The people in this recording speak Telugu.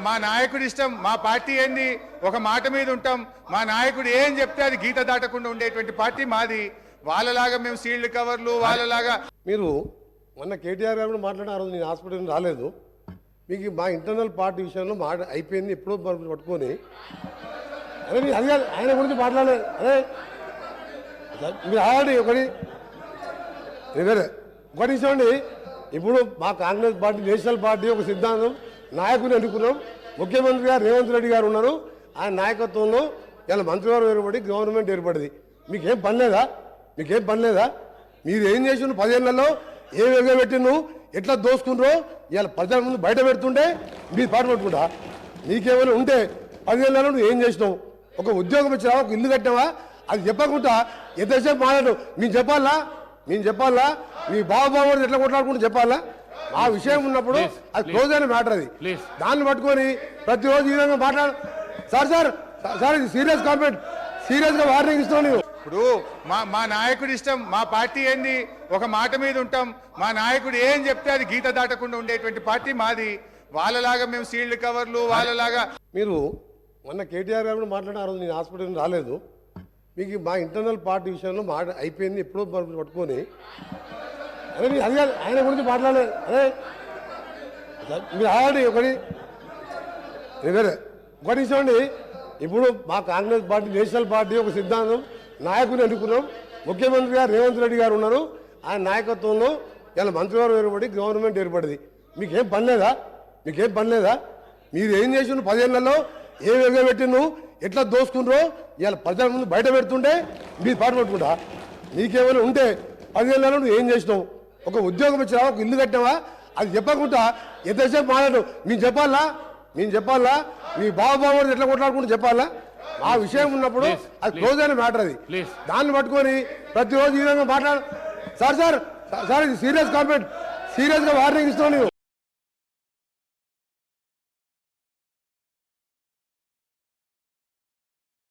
మా నాయకుడి ఇష్టం, మా పార్టీ ఏంది, ఒక మాట మీద ఉంటాం. మా నాయకుడు ఏం చెప్తే అది గీత దాటకుండా ఉండేటువంటి పార్టీ మాది. వాళ్ళలాగా మేము సీల్డ్ కవర్లు వాళ్ళలాగా. మీరు మొన్న కేటీఆర్ గారు కూడా మాట్లాడిన ఆ రోజు నేను హాస్పిటల్ రాలేదు. మీకు మా ఇంటర్నల్ పార్టీ విషయంలో మాట అయిపోయింది ఎప్పుడో పట్టుకొని అదే మీరు అది కాదు ఆయన గురించి మాట్లాడలేదు. అదే మీరు ఆల్రెడీ ఒకటి ఇవ్వండి. ఇప్పుడు మా కాంగ్రెస్ పార్టీ నేషనల్ పార్టీ ఒక సిద్ధాంతం, నాయకుని ఎన్నుకున్నాం. ముఖ్యమంత్రి గారు రేవంత్ రెడ్డి గారు ఉన్నారు. ఆయన నాయకత్వంలో ఇలా మంత్రివర్గం ఏర్పడి గవర్నమెంట్ ఏర్పడింది. మీకేం పని లేదా? మీకేం పని లేదా? మీరు ఏం చేసిన 10 ఏళ్లలో ఏ వేగం పెట్టిను, ఎట్లా దోసుకుంటారో ఇవాళ ప్రజల ముందు బయట పెడుతుంటే మీరు పాటు పట్టుకుంటా. నీకేమైనా ఉంటే 10 ఏళ్లలో నువ్వు ఏం చేసినావు? ఒక ఉద్యోగం ఇచ్చినావా, ఒక ఇల్లు కట్టినావా? అది చెప్పకుండా ఎంతసేపు మాట్లాడు. మేము చెప్పాలా మీ బాబు ఎట్లా కొట్లాడుకుంటూ చెప్పాలా? ఆ విషయం ఉన్నప్పుడు అది క్లోజ్ అయిన మ్యాటర్. అది దాన్ని పట్టుకొని ప్రతిరోజు ఈ విధంగా సార్ ఇది సీరియస్ కామెంట్, సీరియస్ గా వార్నింగ్ ఇస్తాను. ఇప్పుడు మా నాయకుడి ఇష్టం, మా పార్టీ ఏంది, ఒక మాట మీద ఉంటాం. మా నాయకుడు ఏం చెప్తే అది గీత దాటకుండా ఉండేటువంటి పార్టీ మాది. వాళ్ళలాగా మేము సీల్డ్ కవర్లు వాళ్ళలాగా. మీరు మొన్న కేటీఆర్ గారు కూడా మాట్లాడిన ఆ రోజు నేను హాస్పిటల్ రాలేదు. మీకు మా ఇంటర్నల్ పార్టీ విషయంలో మాట అయిపోయింది ఎప్పుడో పట్టుకొని అదే మీరు అది కాదు ఆయన గురించి మాట్లాడలేదు. అదే మీరు ఆల్రెడీ ఒకటి ఇవ్వండి. ఇప్పుడు మా కాంగ్రెస్ పార్టీ నేషనల్ పార్టీ ఒక సిద్ధాంతం, నాయకుని ఎన్నుకున్నాం. ముఖ్యమంత్రి గారు రేవంత్ రెడ్డి గారు ఉన్నారు. ఆయన నాయకత్వంలో ఇలా మంత్రివర్గం ఏర్పడి గవర్నమెంట్ ఏర్పడింది. మీకేం పని లేదా? మీరు ఏం చేసిన 10 ఏళ్లలో ఏ వేగం పెట్టిను, ఎట్లా దోసుకుంటారో ఇవాళ ప్రజల ముందు బయట పెడుతుంటే మీరు పాటు పట్టుకుంటా. నీకేమైనా ఉంటే 10 ఏళ్లలో నువ్వు ఏం చేసినావు? ఒక ఉద్యోగం ఇచ్చినావా, ఒక ఇల్లు కట్టినావా? అది చెప్పకుండా ఎంతసేపు మాట్లాడు. మేము చెప్పాలా మీ బాబు ఎట్లా కొట్లాడుకుంటూ చెప్పాలా? ఆ విషయం ఉన్నప్పుడు అది క్లోజ్ అయిన మ్యాటర్. అది దాన్ని పట్టుకొని ప్రతిరోజు ఈ విధంగా మాట్లాడు. సార్ ఇది సీరియస్ కామెంట్, సీరియస్ గా వార్నింగ్ ఇస్తాను.